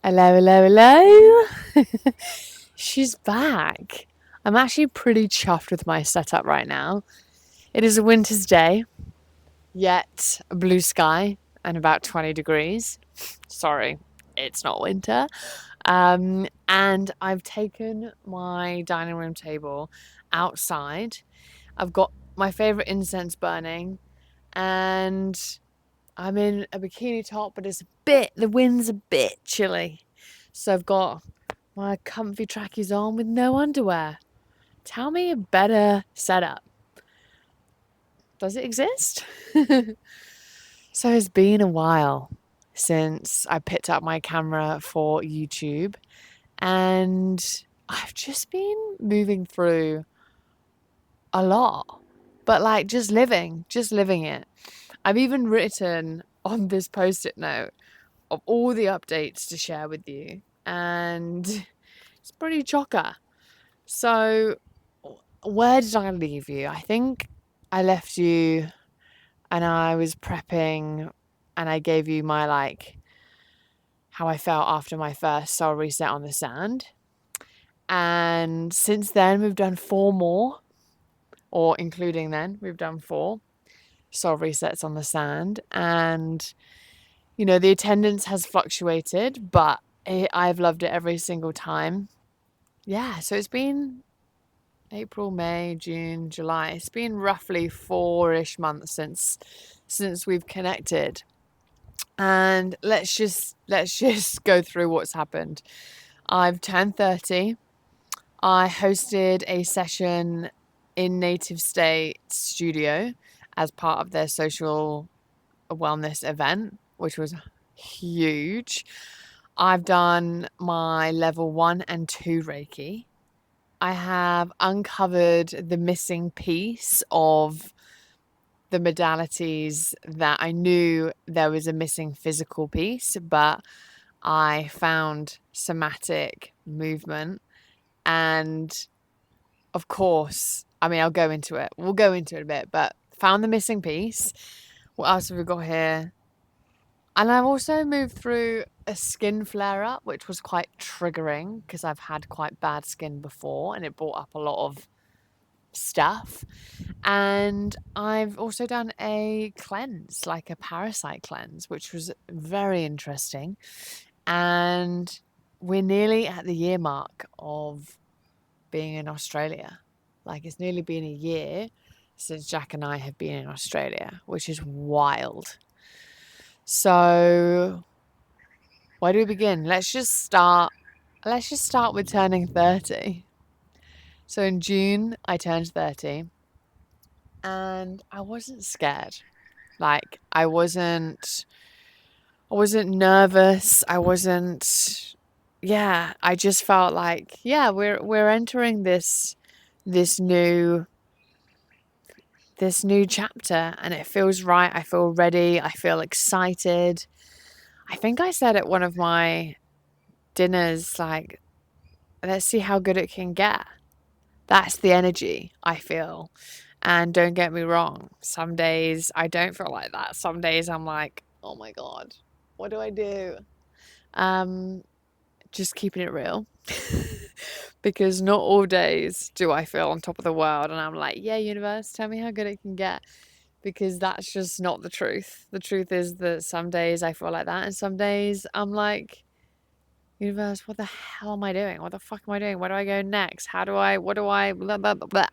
Hello, hello, hello. She's back. I'm actually pretty chuffed with my setup right now. It is a winter's day, yet a blue sky and about 20 degrees. Sorry, it's not winter. And I've taken my dining room table outside. I've got my favorite incense burning, and I'm in a bikini top, but the wind's a bit chilly. So I've got my comfy trackies on with no underwear. Tell me a better setup. Does it exist? So it's been a while since I picked up my camera for YouTube, and I've just been moving through a lot, but like just living it. I've even written on this post-it note of all the updates to share with you, and it's pretty chocker. So, where did I leave you? I think I left you and I was prepping and I gave you my how I felt after my first soul reset on the sand. And since then, we've done 4 more, or including then, we've done 4 soul resets on the sand. And, the attendance has fluctuated, but I've loved it every single time. Yeah, so it's been April, May, June, July. It's been roughly 4-ish months since we've connected. And let's just go through what's happened. I've turned 30. I hosted a session in Native State Studio as part of their social wellness event, which was huge. I've done my level 1 and 2 Reiki. I have uncovered the missing piece of the modalities that I knew there was a missing physical piece, but I found somatic movement. And of course, I'll go into it. We'll go into it a bit, but found the missing piece. What else have we got here? And I've also moved through a skin flare up, which was quite triggering because I've had quite bad skin before and it brought up a lot of stuff. And I've also done a cleanse, like a parasite cleanse, which was very interesting. And we're nearly at the year mark of being in Australia. Like, it's nearly been a year since Jack and I have been in Australia, which is wild. So where do we begin? Let's just start with turning 30. So in June I turned 30 and I wasn't scared. Like, I wasn't nervous. I just felt like, we're entering this new chapter and it feels right. I feel ready. I feel excited. I think I said at one of my dinners, like, let's see how good it can get. That's the energy I feel. And don't get me wrong, some days I don't feel like that. Some days I'm like, oh my God, what do I do? Just keeping it real. Because not all days do I feel on top of the world and I'm like, yeah, universe, tell me how good it can get. Because that's just not the truth. The truth is that some days I feel like that and some days I'm like, universe, what the hell am I doing? What the fuck am I doing? Where do I go next? What do I, blah, blah, blah, blah.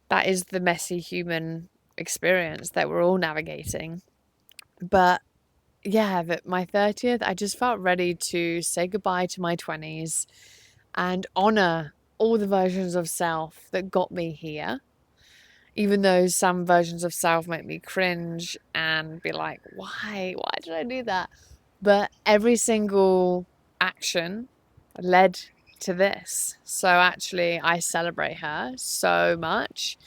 That is the messy human experience that we're all navigating. But yeah, my 30th, I just felt ready to say goodbye to my 20s and honor all the versions of self that got me here. Even though some versions of self make me cringe and be like, why did I do that? But every single action led to this. So actually, I celebrate her so much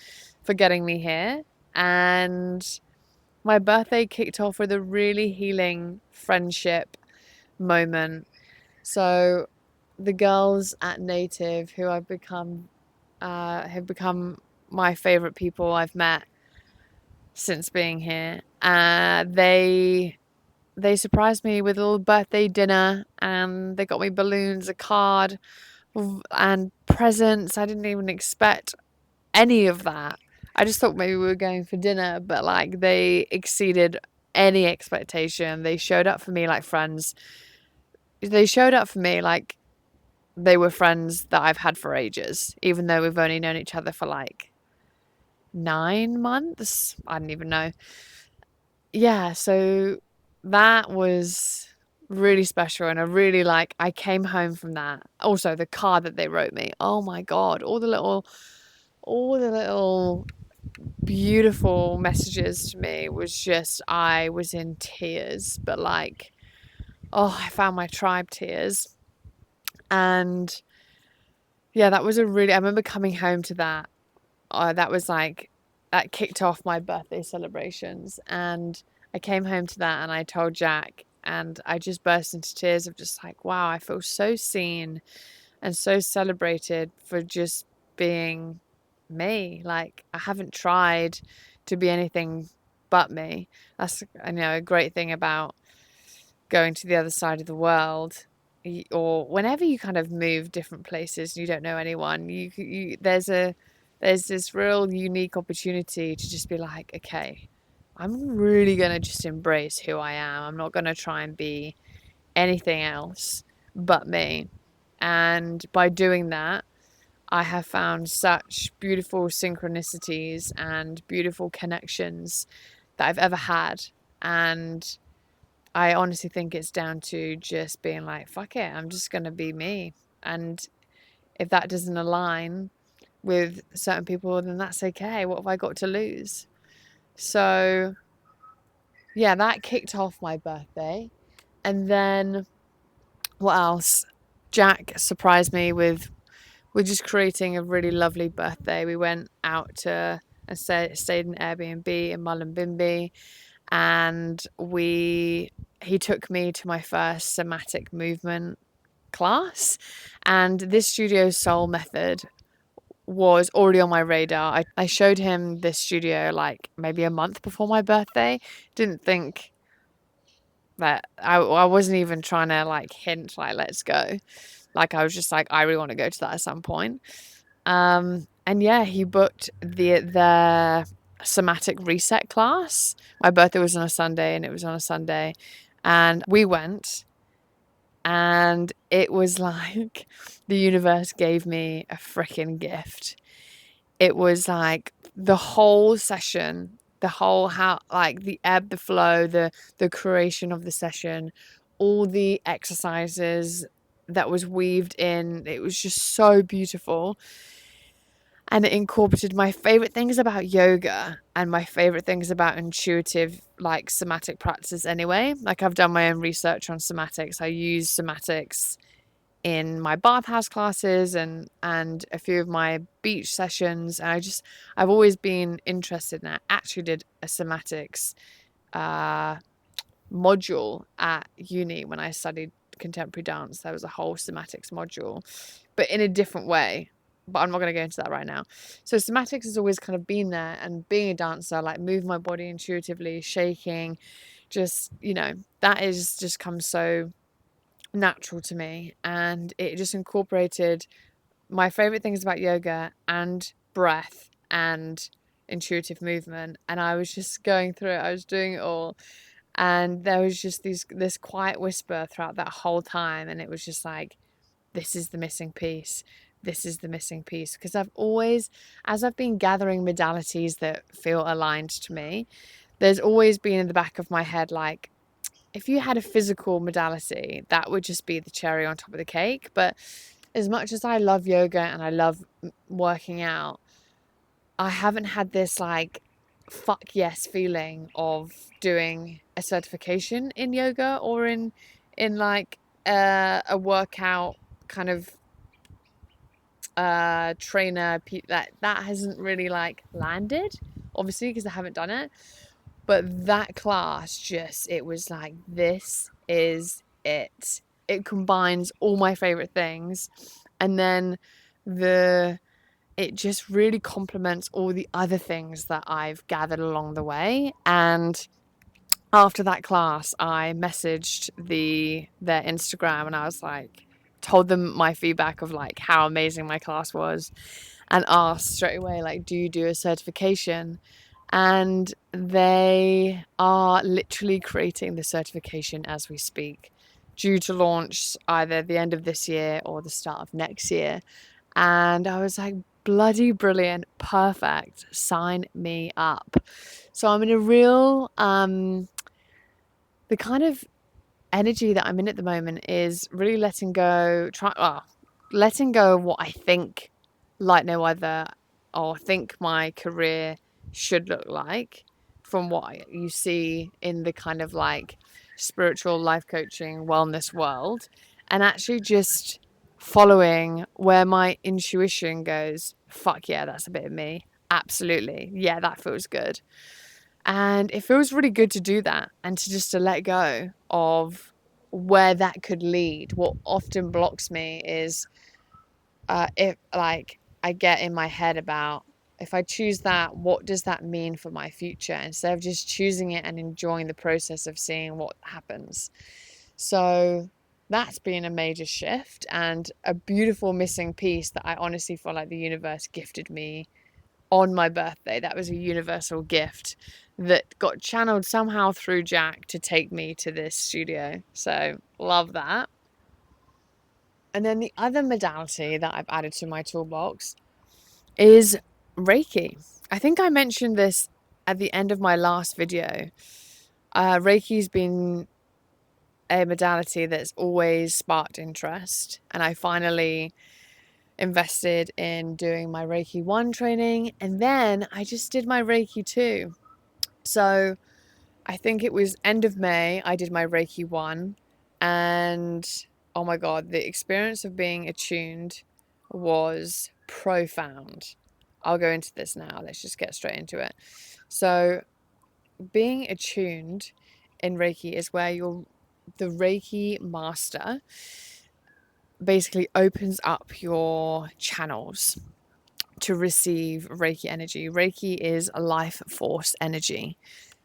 for getting me here. And my birthday kicked off with a really healing friendship moment. So the girls at Native, who have become my favorite people I've met since being here, they they surprised me with a little birthday dinner, and they got me balloons, a card, and presents. I didn't even expect any of that. I just thought maybe we were going for dinner, but like they exceeded any expectation. They showed up for me like friends. They showed up for me like they were friends that I've had for ages, even though we've only known each other for like 9 months. I don't even know. Yeah, so that was really special, and I really like I came home from that. Also, the card that they wrote me. Oh my God, all the little beautiful messages to me was just I was in tears, but like I found my tribe tears. And yeah, that was a really I remember coming home to that. That was like that kicked off my birthday celebrations, and I came home to that and I told Jack, and I just burst into tears of just like, wow, I feel so seen and so celebrated for just being me. Like I haven't tried to be anything but me. That's a great thing about going to the other side of the world, or whenever you kind of move different places and you don't know anyone, there's this real unique opportunity to just be like, okay, I'm really gonna just embrace who I am. I'm not gonna try and be anything else but me. And by doing that, I have found such beautiful synchronicities and beautiful connections that I've ever had. And I honestly think it's down to just being like, fuck it, I'm just going to be me. And if that doesn't align with certain people, then that's okay. What have I got to lose? So, yeah, that kicked off my birthday. And then what else? Jack surprised me with we're just creating a really lovely birthday. We went out to and stayed in Airbnb in Mullumbimby, and he took me to my first somatic movement class, and this studio soul method was already on my radar. I showed him this studio like maybe a month before my birthday. Didn't think that I wasn't even trying to like hint like let's go. Like I was just like I really want to go to that at some point. And yeah, he booked the somatic reset class. My birthday was on a Sunday, and it was on a Sunday, and we went, and it was like the universe gave me a freaking gift. It was like the whole session, the whole how like the ebb, the flow, the creation of the session, all the exercises that was weaved in. It was just so beautiful. And it incorporated my favorite things about yoga and my favorite things about intuitive, like somatic practices anyway. Like I've done my own research on somatics. I use somatics in my bathhouse classes and a few of my beach sessions. And I've always been interested, and I actually did a somatics module at uni when I studied contemporary dance. There was a whole somatics module, but in a different way. But I'm not going to go into that right now. So somatics has always kind of been there, and being a dancer, like move my body intuitively, shaking, just, that is just come so natural to me. And it just incorporated my favorite things about yoga and breath and intuitive movement. And I was just going through it. I was doing it all. And there was just this quiet whisper throughout that whole time. And it was just like, this is the missing piece. This is the missing piece. Because as I've been gathering modalities that feel aligned to me, there's always been in the back of my head, like, if you had a physical modality, that would just be the cherry on top of the cake. But as much as I love yoga and I love working out, I haven't had this like fuck yes feeling of doing a certification in yoga or in like a workout kind of trainer that hasn't really like landed, obviously, because I haven't done it. But that class it was like, this is it. It combines all my favorite things, and then it just really complements all the other things that I've gathered along the way. And after that class, I messaged their Instagram and I was like, told them my feedback of like how amazing my class was, and asked straight away, like, do you do a certification? And they are literally creating the certification as we speak, due to launch either the end of this year or the start of next year. And I was like, bloody brilliant, perfect, sign me up. So I'm in a real the kind of energy that I'm in at the moment is really letting go of what I think like no other, or think my career should look like from what you see in the kind of like spiritual life coaching wellness world, and actually just following where my intuition goes, fuck yeah, that's a bit of me. Absolutely. Yeah, that feels good. And it feels really good to do that and to just to let go of where that could lead. What often blocks me is if like I get in my head about, if I choose that, what does that mean for my future? Instead of just choosing it and enjoying the process of seeing what happens. So that's been a major shift and a beautiful missing piece that I honestly feel like the universe gifted me on my birthday. That was a universal gift that got channeled somehow through Jack to take me to this studio. So love that. And then the other modality that I've added to my toolbox is Reiki. I think I mentioned this at the end of my last video. Reiki's been a modality that's always sparked interest, and I finally invested in doing my Reiki 1 training, and then I just did my Reiki 2. So I think it was end of May, I did my Reiki 1, and oh my God, the experience of being attuned was profound. I'll go into this now. Let's just get straight into it. So, being attuned in Reiki is where the Reiki master basically opens up your channels to receive Reiki energy. Reiki is a life force energy.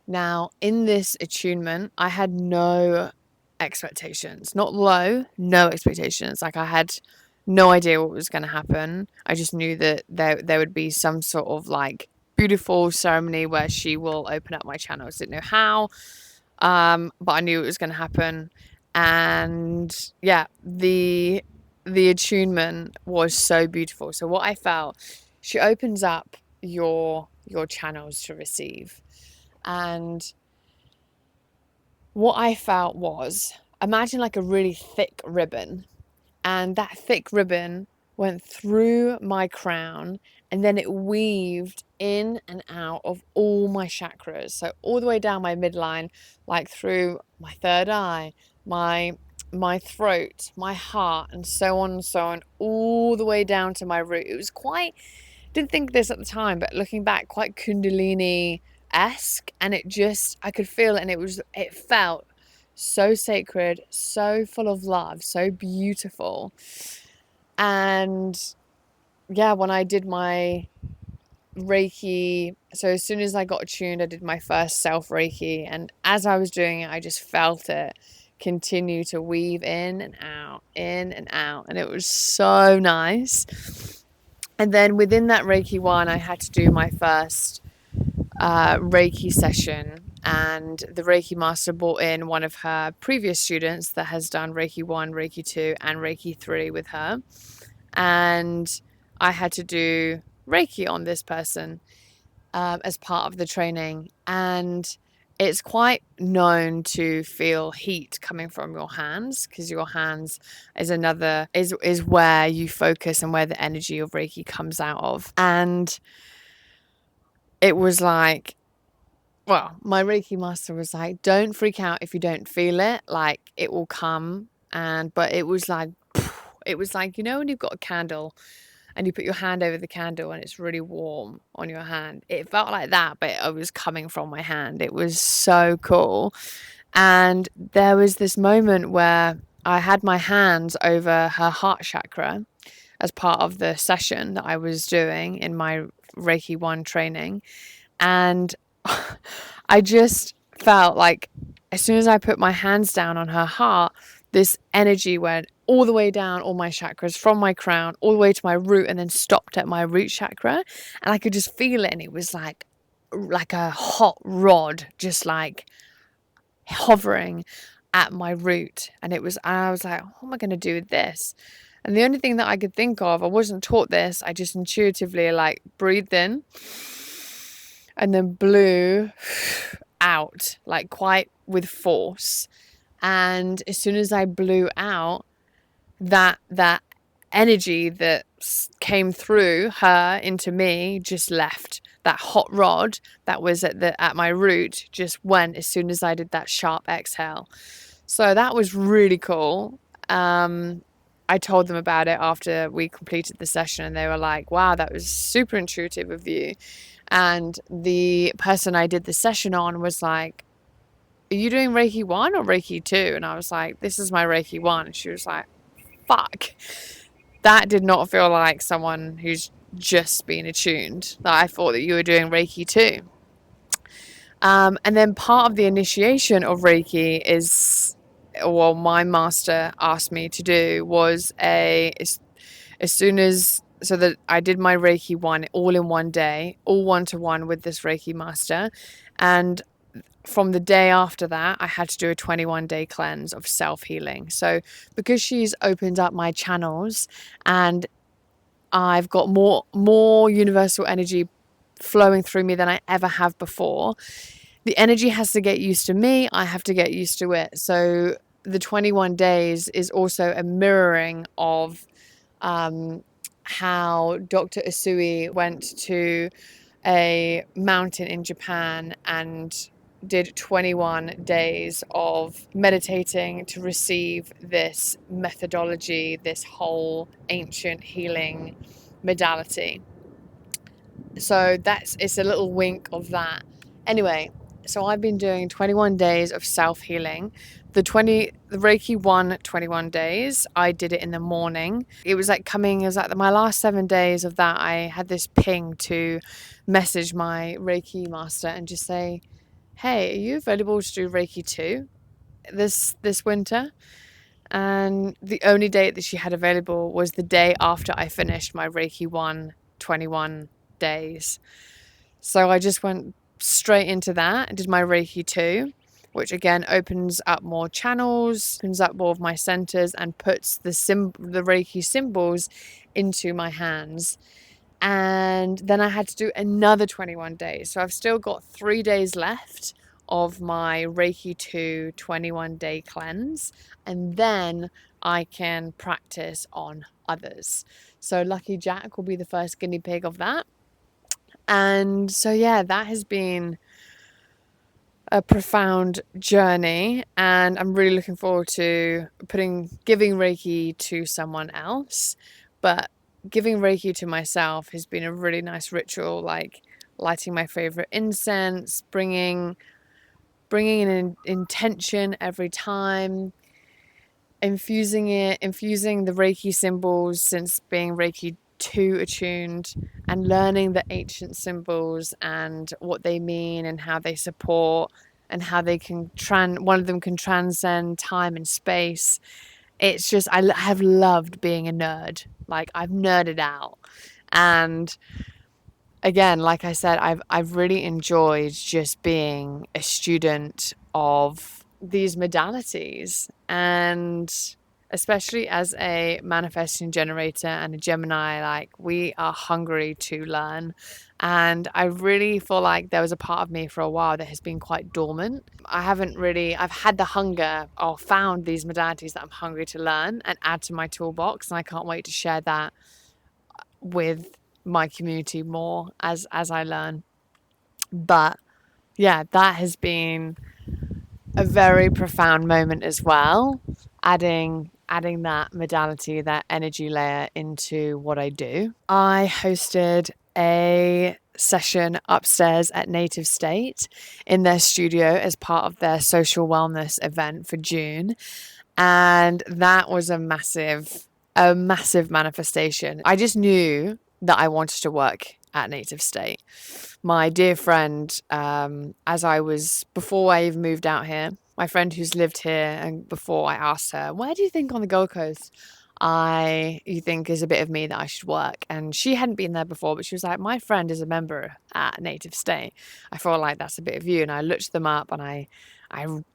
Now, in this attunement, I had no expectations, not low, no expectations. Like, I had no idea what was going to happen. I just knew that there would be some sort of like beautiful ceremony where she will open up my channels. Didn't know how, but I knew it was going to happen. And yeah, the attunement was so beautiful. So what I felt, she opens up your channels to receive. And what I felt was, imagine like a really thick ribbon, and that thick ribbon went through my crown and then it weaved in and out of all my chakras. So all the way down my midline, like through my third eye, my throat, my heart, and so on, all the way down to my root. It was quite, didn't think this at the time, but looking back, quite Kundalini-esque, and it just, I could feel it, and it felt so sacred, so full of love, so beautiful. And yeah, when I did my Reiki, so as soon as I got attuned, I did my first self Reiki, and as I was doing it, I just felt it continue to weave in and out, and it was so nice. And then within that Reiki 1, I had to do my first Reiki session, and the Reiki master brought in one of her previous students that has done Reiki 1, Reiki 2, and Reiki 3 with her. And I had to do Reiki on this person as part of the training. And it's quite known to feel heat coming from your hands, because your hands is where you focus and where the energy of Reiki comes out of. And it was like, well, my Reiki master was like, don't freak out if you don't feel it, like it will come. But it was like, you know, when you've got a candle and you put your hand over the candle and it's really warm on your hand. It felt like that, but it was coming from my hand. It was so cool. And there was this moment where I had my hands over her heart chakra as part of the session that I was doing in my Reiki 1 training. And I just felt like as soon as I put my hands down on her heart, this energy went all the way down all my chakras, from my crown all the way to my root, and then stopped at my root chakra. And I could just feel it, and it was like a hot rod, just like hovering at my root. And I was like, what am I going to do with this? And the only thing that I could think of, I wasn't taught this, I just intuitively like breathed in and then blew out, like quite with force. And as soon as I blew out, that energy that came through her into me just left. That hot rod that was at my root just went as soon as I did that sharp exhale. So that was really cool. I told them about it after we completed the session, and they were like, wow, that was super intuitive of you. And the person I did the session on was like, are you doing Reiki 1 or Reiki 2? And I was like, this is my Reiki 1. And she was like, fuck. That did not feel like someone who's just been attuned. That I thought that you were doing Reiki 2. And then part of the initiation of Reiki is, well, my master asked me to do was as soon as, so that I did my Reiki 1 all in one day, all 1-to-1 with this Reiki master. And from the day after that, I had to do a 21-day cleanse of self-healing. So because she's opened up my channels and I've got more universal energy flowing through me than I ever have before, the energy has to get used to me. I have to get used to it. So the 21 days is also a mirroring of how Dr. Usui went to a mountain in Japan and did 21 days of meditating to receive this methodology, this whole ancient healing modality. So it's a little wink of that. Anyway, so I've been doing 21 days of self-healing. The Reiki 1 21 days, I did it in the morning. It was like my last 7 days of that, I had this ping to message my Reiki master and just say, hey, are you available to do Reiki 2 this winter? And the only date that she had available was the day after I finished my Reiki 1 21 days. So I just went straight into that and did my Reiki 2, which again opens up more channels, opens up more of my centers, and puts the Reiki symbols into my hands. And then I had to do another 21 days. So I've still got 3 days left of my Reiki 2 21-day cleanse. And then I can practice on others. So Lucky Jack will be the first guinea pig of that. And so, yeah, that has been a profound journey, and I'm really looking forward to giving Reiki to someone else. But giving Reiki to myself has been a really nice ritual, like lighting my favorite incense, bringing an intention every time, infusing the Reiki symbols since being Reiki 2 attuned, and learning the ancient symbols and what they mean and how they support and how they can one of them can transcend time and space. It's just, I have loved being a nerd. Like, I've nerded out. And again, like I said, I've really enjoyed just being a student of these modalities, and especially as a manifesting generator and a Gemini, like, we are hungry to learn. And I really feel like there was a part of me for a while that has been quite dormant. I've had the hunger, or found these modalities that I'm hungry to learn and add to my toolbox. And I can't wait to share that with my community more as I learn. But yeah, that has been a very profound moment as well, adding that modality, that energy layer into what I do. I hosted a session upstairs at Native State in their studio as part of their social wellness event for June, and that was a massive manifestation. I just knew that I wanted to work at Native State. My dear friend, before I even moved out here, my friend who's lived here, and before I asked her, where do you think on the Gold Coast you think is a bit of me that I should work? And she hadn't been there before, but she was like, my friend is a member at Native State. I feel like that's a bit of you. And I looked them up and I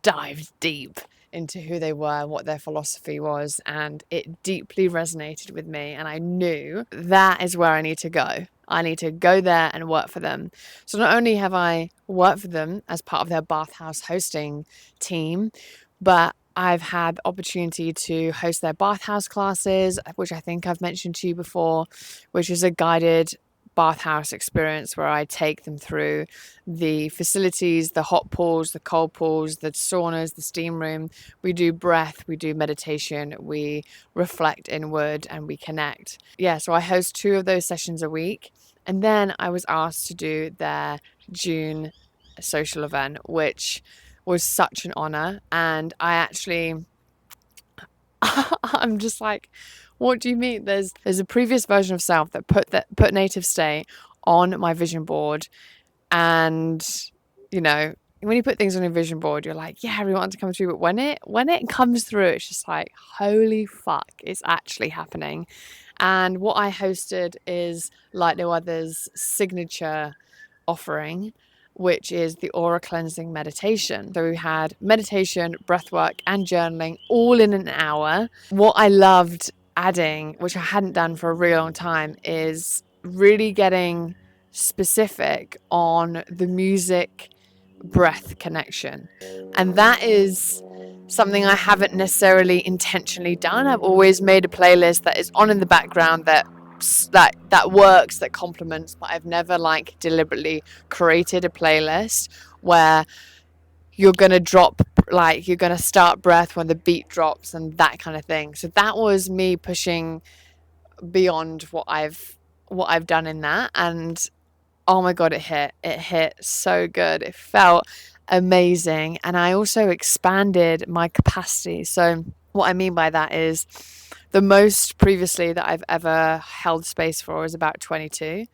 dived deep into who they were and what their philosophy was, and it deeply resonated with me, and I knew that is where I need to go. I need to go there and work for them. So not only have I worked for them as part of their bathhouse hosting team, but I've had the opportunity to host their bathhouse classes, which I think I've mentioned to you before, which is a guided bathhouse experience where I take them through the facilities, the hot pools, the cold pools, the saunas, the steam room. We do breath, we do meditation, we reflect inward, and we connect. Yeah, so I host 2 of those sessions a week. And then I was asked to do their June social event, which was such an honor. And I actually I'm just like, what do you mean? There's a previous version of self that put Native State on my vision board, and you know, when you put things on your vision board, you're like, yeah, we want to come through. But when it comes through, it's just like, holy fuck, it's actually happening. And what I hosted is like no other's signature offering, which is the aura cleansing meditation. So we had meditation, breathwork, and journaling all in an hour. What I loved adding, which I hadn't done for a really long time, is really getting specific on the music breath connection. And that is something I haven't necessarily intentionally done. I've always made a playlist that is on in the background that works, that complements, but I've never like deliberately created a playlist where you're going to start breath when the beat drops and that kind of thing. So that was me pushing beyond what I've done in that. And oh my God, it hit so good. It felt amazing. And I also expanded my capacity. So what I mean by that is the most previously that I've ever held space for is about 22.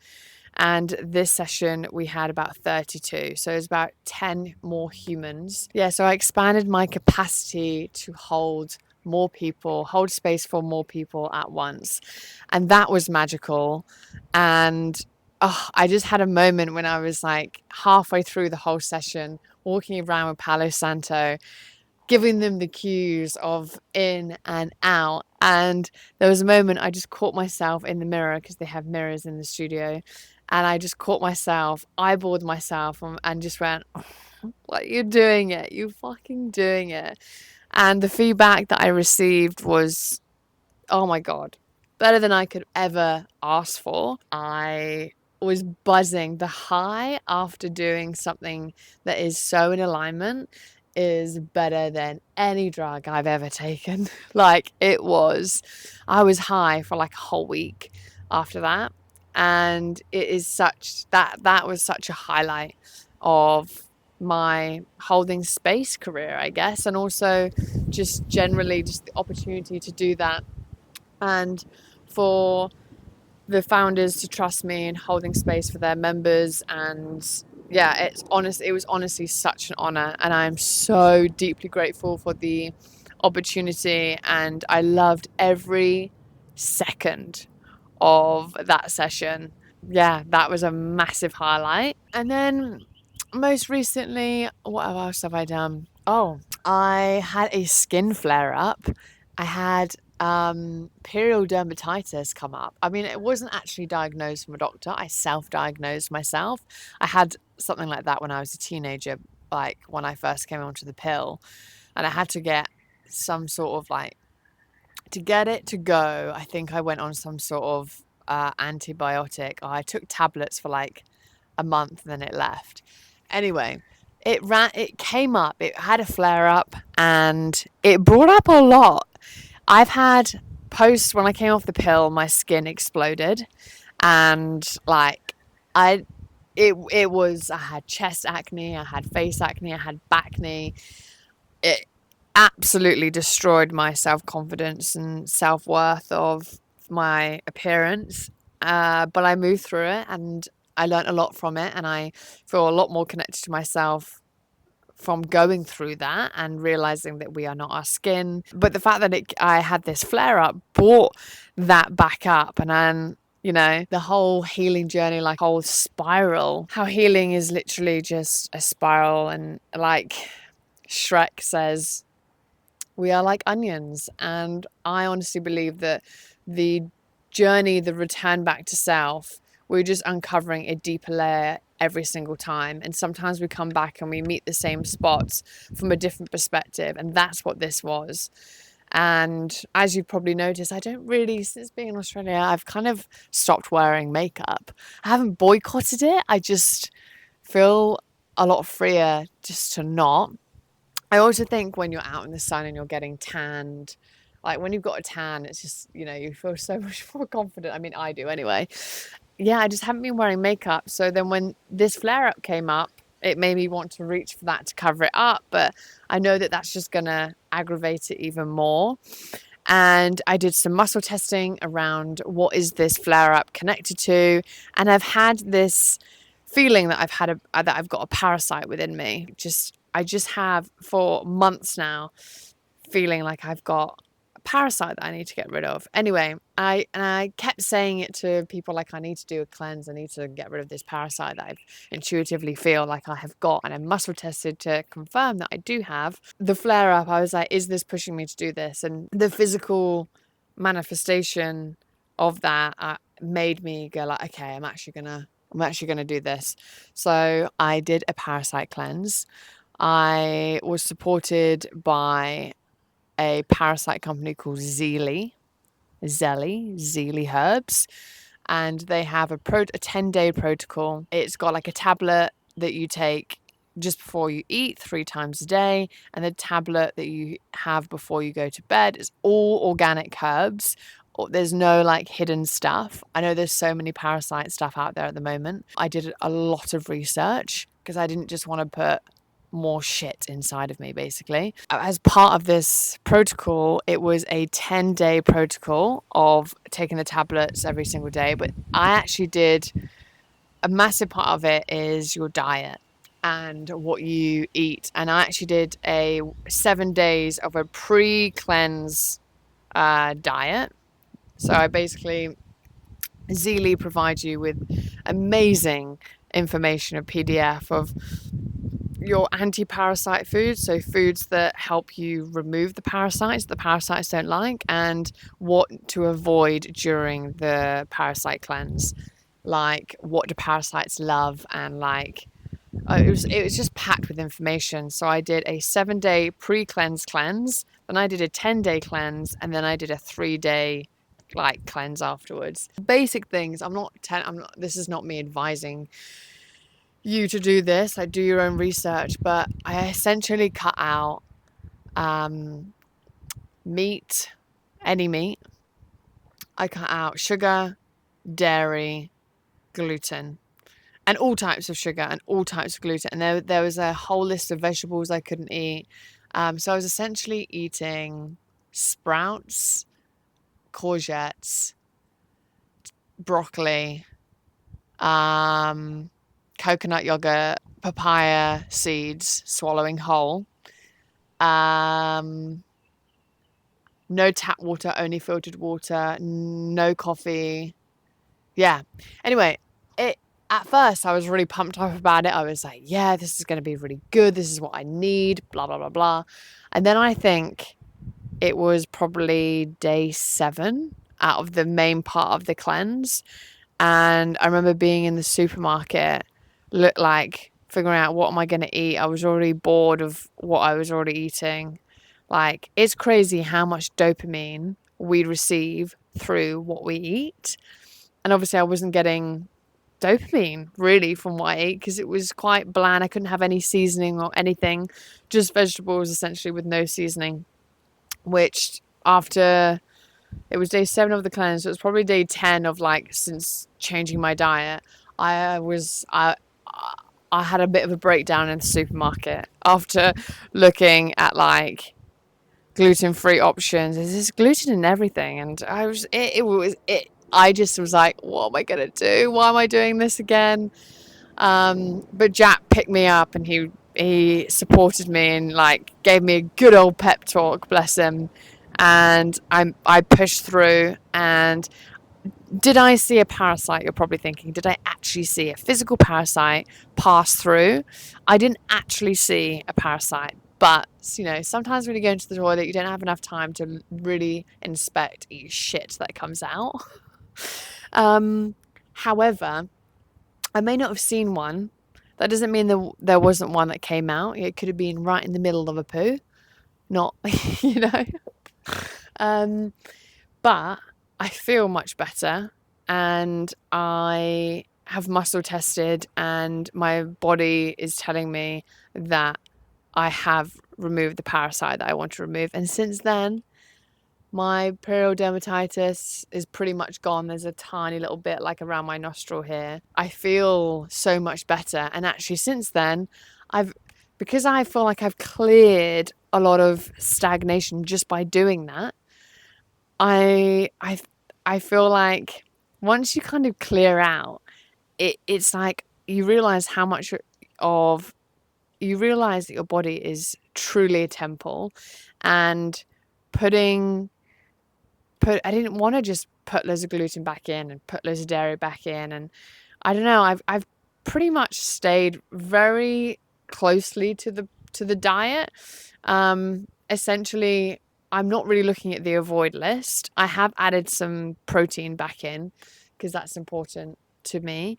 And this session we had about 32. So it's about 10 more humans. Yeah, so I expanded my capacity to hold more people, hold space for more people at once. And that was magical. And I just had a moment when I was like halfway through the whole session, walking around with Palo Santo, giving them the cues of in and out. And there was a moment I just caught myself in the mirror, because they have mirrors in the studio. And I just caught myself, eyeballed myself, and just went, oh, like, you're doing it. You fucking doing it. And the feedback that I received was, oh my God, better than I could ever ask for. I was buzzing. The high after doing something that is so in alignment is better than any drug I've ever taken. Like, I was high for like a whole week after that. And it is that was such a highlight of my holding space career, I guess. And also just generally just the opportunity to do that, and for the founders to trust me in holding space for their members. And yeah, it was honestly such an honor, and I'm so deeply grateful for the opportunity, and I loved every second of that session. Yeah, that was a massive highlight. And then most recently, what else have I done? Oh, I had a skin flare up. I had periodic dermatitis come up. I mean, it wasn't actually diagnosed from a doctor. I self-diagnosed myself. I had something like that when I was a teenager, like when I first came onto the pill, and I had to get some sort of like, to get it to go, I think I went on some sort of antibiotic. I took tablets for like a month, and then it left. Anyway, it came up, it had a flare up, and it brought up a lot. I've had when I came off the pill, my skin exploded, and like I had chest acne, I had face acne, I had back acne. It absolutely destroyed my self-confidence and self-worth of my appearance. But I moved through it, and I learned a lot from it, and I feel a lot more connected to myself from going through that and realizing that we are not our skin. But the fact that I had this flare up brought that back up. And then, you know, the whole healing journey, like whole spiral, how healing is literally just a spiral. And like Shrek says, we are like onions. And I honestly believe that the journey, the return back to self, we're just uncovering a deeper layer every single time. And sometimes we come back and we meet the same spots from a different perspective. And that's what this was. And as you've probably noticed, I don't really, since being in Australia, I've kind of stopped wearing makeup. I haven't boycotted it. I just feel a lot freer just to not. I also think when you're out in the sun and you're getting tanned, like when you've got a tan, it's just, you know, you feel so much more confident. I mean, I do anyway. Yeah, I just haven't been wearing makeup. So then when this flare up came up, it made me want to reach for that to cover it up. But I know that that's just going to aggravate it even more. And I did some muscle testing around what is this flare up connected to. And I've had this feeling that I've got a parasite within me. I just have for months now feeling like I've got a parasite that I need to get rid of. Anyway, I kept saying it to people, like, I need to do a cleanse. I need to get rid of this parasite that I intuitively feel like I have got. And I muscle tested to confirm that I do have. The flare up, I was like, is this pushing me to do this? And the physical manifestation of that made me go like, okay, I'm actually gonna do this. So I did a parasite cleanse. I was supported by a parasite company called Zeely Herbs, and they have a 10-day protocol. It's got like a tablet that you take just before you eat 3 times a day, and the tablet that you have before you go to bed is all organic herbs. There's no like hidden stuff. I know there's so many parasite stuff out there at the moment. I did a lot of research because I didn't just want to put more shit inside of me, basically. As part of this protocol, it was a 10-day protocol of taking the tablets every single day. But I actually did a massive part of it is your diet and what you eat. And I actually did a 7 days of a pre-cleanse diet. So I basically, Zeely provides you with amazing information, a PDF of your anti-parasite foods, so foods that help you remove the parasites don't like, and what to avoid during the parasite cleanse, like what do parasites love, and like it was just packed with information. So I did a 7-day pre-cleanse, then I did a 10-day cleanse, and then I did a 3-day like cleanse afterwards. Basic things. This is not me advising you to do this, like do your own research, but I essentially cut out meat, any meat. I cut out sugar, dairy, gluten, and all types of sugar and all types of gluten. And there was a whole list of vegetables I couldn't eat. So I was essentially eating sprouts, courgettes, broccoli, coconut yogurt, papaya seeds, swallowing whole. No tap water, only filtered water, no coffee. Yeah. Anyway, at first I was really pumped up about it. I was like, yeah, this is going to be really good. This is what I need, blah, blah, blah, blah. And then I think it was probably day 7 out of the main part of the cleanse. And I remember being in the supermarket, figuring out what am I going to eat. I was already bored of what I was already eating. Like, it's crazy how much dopamine we receive through what we eat. And obviously I wasn't getting dopamine really from what I ate because it was quite bland. I couldn't have any seasoning or anything, just vegetables essentially with no seasoning, which after it was day 7 of the cleanse, so it was probably day 10 of like since changing my diet. I had a bit of a breakdown in the supermarket after looking at like gluten-free options. There's gluten in everything, and I just was like, what am I going to do? Why am I doing this again? But Jack picked me up and he supported me and like gave me a good old pep talk, bless him. And I pushed through. And did I see a parasite? You're probably thinking, did I actually see a physical parasite pass through? I didn't actually see a parasite. But, sometimes when you go into the toilet, you don't have enough time to really inspect each shit that comes out. However, I may not have seen one. That doesn't mean there wasn't one that came out. It could have been right in the middle of a poo. Not, you know. Um, but I feel much better and I have muscle tested and my body is telling me that I have removed the parasite that I want to remove. And since then, my periodermatitis is pretty much gone. There's a tiny little bit like around my nostril here. I feel so much better. And actually since then, because I feel like I've cleared a lot of stagnation just by doing that, I feel like once you kind of clear out, it's like you realize how much of you realize that your body is truly a temple, and putting put I didn't want to just put loads of gluten back in and put loads of dairy back in, and I don't know, I've pretty much stayed very closely to the diet. Essentially, I'm not really looking at the avoid list. I have added some protein back in because that's important to me.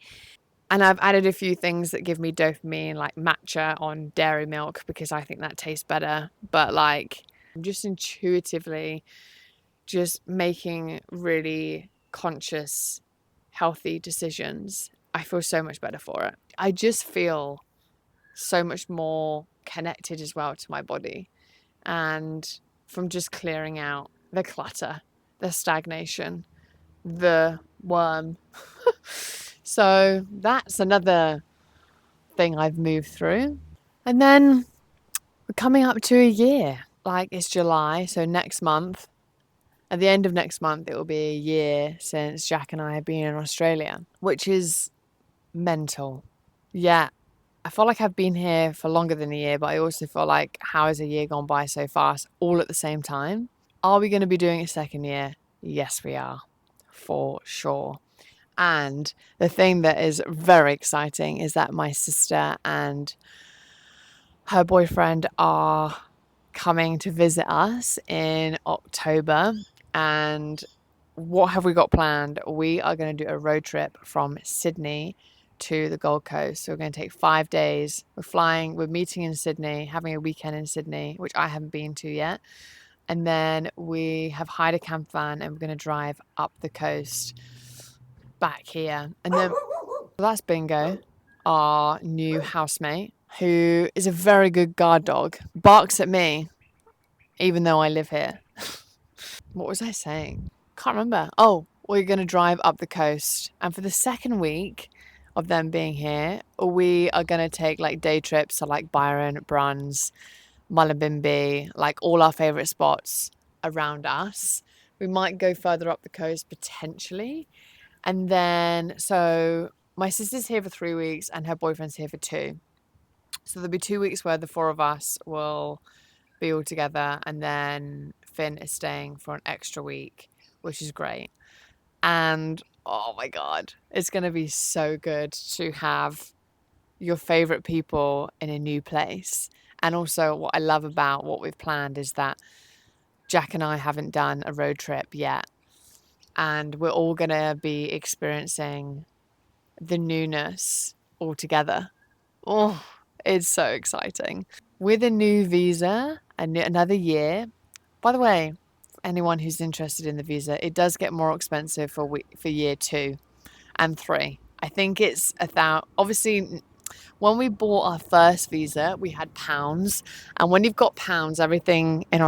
And I've added a few things that give me dopamine, like matcha on dairy milk, because I think that tastes better. But like, just intuitively, just making really conscious, healthy decisions, I feel so much better for it. I just feel so much more connected as well to my body. And from just clearing out the clutter, the stagnation, the worm. So that's another thing I've moved through. And then we're coming up to a year. Like it's July, so next month, at the end of next month, it will be a year since Jack and I have been in Australia, which is mental. Yeah, I feel like I've been here for longer than a year, but I also feel like how has a year gone by so fast all at the same time? Are we going to be doing a second year? Yes, we are, for sure. And the thing that is very exciting is that my sister and her boyfriend are coming to visit us in October. And what have we got planned? We are going to do a road trip from Sydney to the Gold Coast. So we're going to take 5 days. We're meeting in Sydney, having a weekend in Sydney, which I haven't been to yet. And then we have hired a camp van and we're going to drive up the coast back here. And then that's Bingo, our new housemate, who is a very good guard dog, barks at me, even though I live here. What was I saying? Can't remember. Oh, we're going to drive up the coast. And for the second week of them being here, we are going to take like day trips to like Byron, Bruns, Mullumbimby, like all our favourite spots around us. We might go further up the coast potentially. And then, so my sister's here for 3 weeks and her boyfriend's here for 2. So there'll be 2 weeks where the four of us will be all together. And then Finn is staying for an extra week, which is great. And oh my God, it's going to be so good to have your favorite people in a new place. And also, what I love about what we've planned is that Jack and I haven't done a road trip yet. And we're all going to be experiencing the newness all together. Oh, it's so exciting. With a new visa and another year. By the way, anyone who's interested in the visa, it does get more expensive for year 2 and 3. I think it's obviously, when we bought our first visa, we had pounds, and when you've got pounds, everything in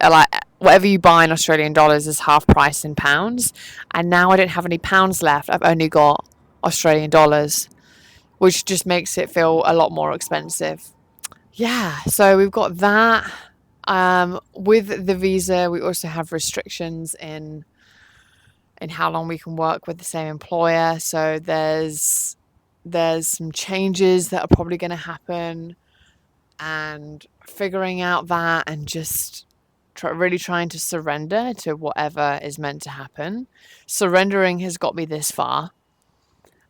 like whatever you buy in Australian dollars is half price in pounds. And now I don't have any pounds left. I've only got Australian dollars, which just makes it feel a lot more expensive. Yeah, so we've got that. With the visa, we also have restrictions in in how long we can work with the same employer. So there's some changes that are probably going to happen, and figuring out that, and just really trying to surrender to whatever is meant to happen. Surrendering has got me this far.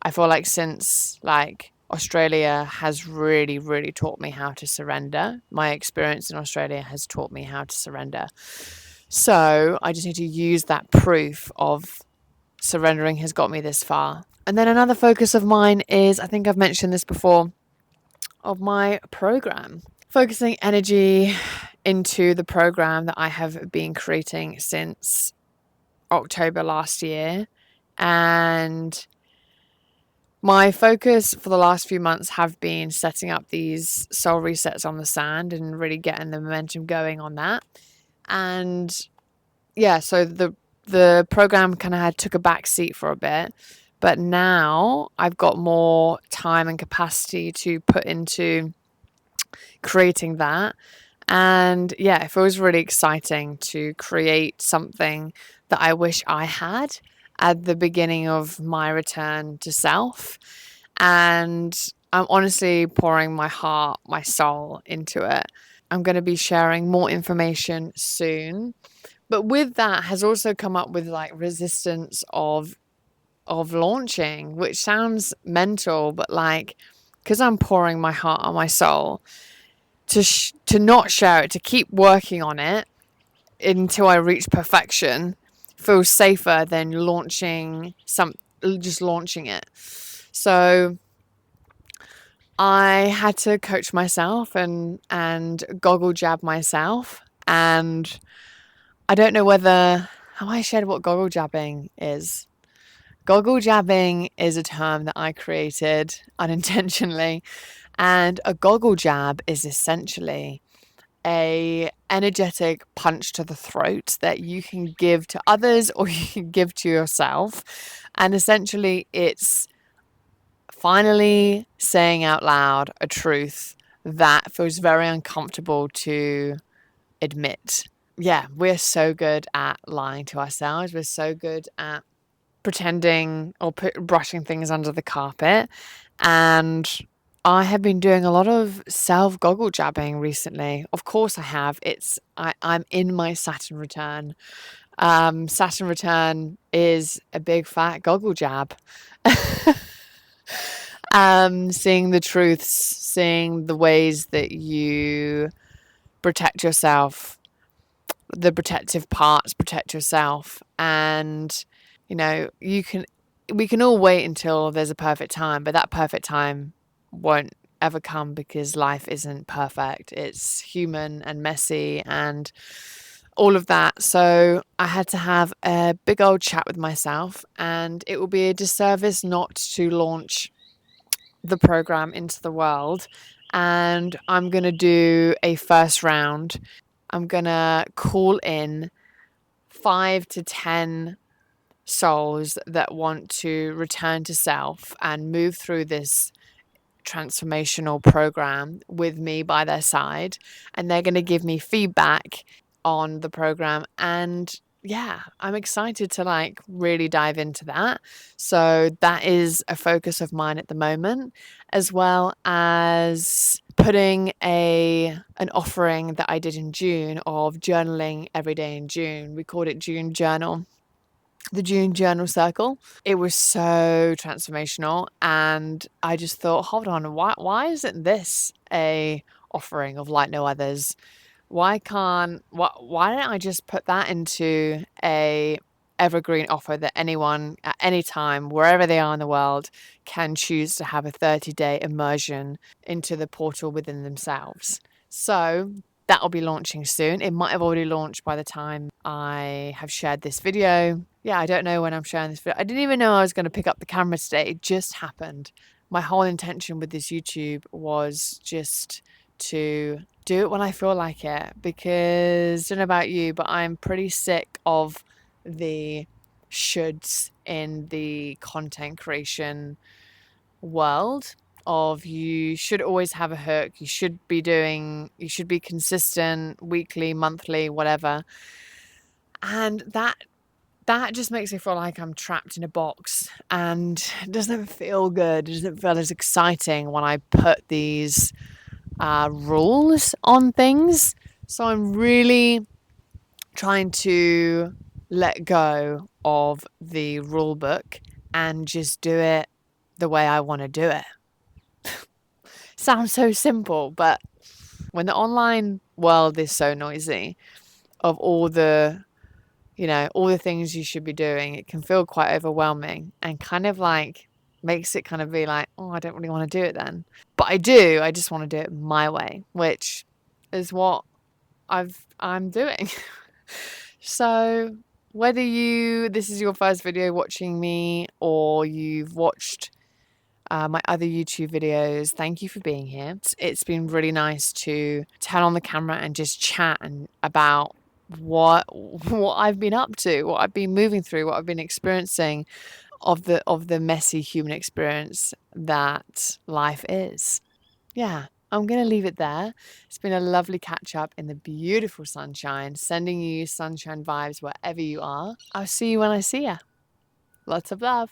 I feel like since Australia has really, really taught me how to surrender. My experience in Australia has taught me how to surrender. So I just need to use that proof of surrendering has got me this far. And then another focus of mine is, I think I've mentioned this before, of my program. Focusing energy into the program that I have been creating since October last year. And my focus for the last few months have been setting up these soul resets on the sand and really getting the momentum going on that. And yeah, so the program kind of took a back seat for a bit, but now I've got more time and capacity to put into creating that. And yeah, it feels really exciting to create something that I wish I had at the beginning of my return to self. And I'm honestly pouring my heart, my soul into it. I'm going to be sharing more information soon. But with that has also come up with resistance of launching, which sounds mental, but because I'm pouring my heart and my soul, to not share it, to keep working on it until I reach perfection, feels safer than just launching it. So I had to coach myself and goggle jab myself. And I don't know have I shared what goggle jabbing is? Goggle jabbing is a term that I created unintentionally. And a goggle jab is essentially a energetic punch to the throat that you can give to others or you can give to yourself. And essentially it's finally saying out loud a truth that feels very uncomfortable to admit. Yeah, we're so good at lying to ourselves. We're so good at pretending or brushing things under the carpet. And I have been doing a lot of self goggle jabbing recently. Of course I have. I'm in my Saturn return. Saturn return is a big fat goggle jab. Seeing the truths, seeing the ways that you protect yourself, the protective parts protect yourself. And we can all wait until there's a perfect time, but that perfect time won't ever come because life isn't perfect. It's human and messy and all of that. So I had to have a big old chat with myself, and it will be a disservice not to launch the program into the world. And I'm going to do a first round. I'm going to call in 5 to 10 souls that want to return to self and move through this transformational program with me by their side. And they're going to give me feedback on the program. And yeah, I'm excited to really dive into that. So that is a focus of mine at the moment, as well as putting an offering that I did in June of journaling every day in June. We called it June Journal. The June Journal Circle. It was so transformational, and I just thought, hold on, why isn't this a offering of like no others? Why don't I just put that into a evergreen offer that anyone at any time, wherever they are in the world, can choose to have a 30-day immersion into the portal within themselves. So that'll be launching soon. It might have already launched by the time I have shared this video. Yeah, I don't know when I'm sharing this video. I didn't even know I was going to pick up the camera today. It just happened. My whole intention with this YouTube was just to do it when I feel like it, because I don't know about you, but I'm pretty sick of the shoulds in the content creation world. Of you should always have a hook, you should be consistent weekly, monthly, whatever. And that that just makes me feel like I'm trapped in a box, and it doesn't feel good. It doesn't feel as exciting when I put these rules on things. So I'm really trying to let go of the rule book and just do it the way I want to do it. Sounds so simple, but when the online world is so noisy of all the, all the things you should be doing, it can feel quite overwhelming and kind of like makes it kind of be like, oh, I don't really want to do it then. But I do. I just want to do it my way, which is what I'm doing. So whether this is your first video watching me or you've watched my other YouTube videos, thank you for being here. It's been really nice to turn on the camera and just chat about what I've been up to, what I've been moving through, what I've been experiencing of the messy human experience that life is. Yeah, I'm going to leave it there. It's been a lovely catch up in the beautiful sunshine, sending you sunshine vibes wherever you are. I'll see you when I see you. Lots of love.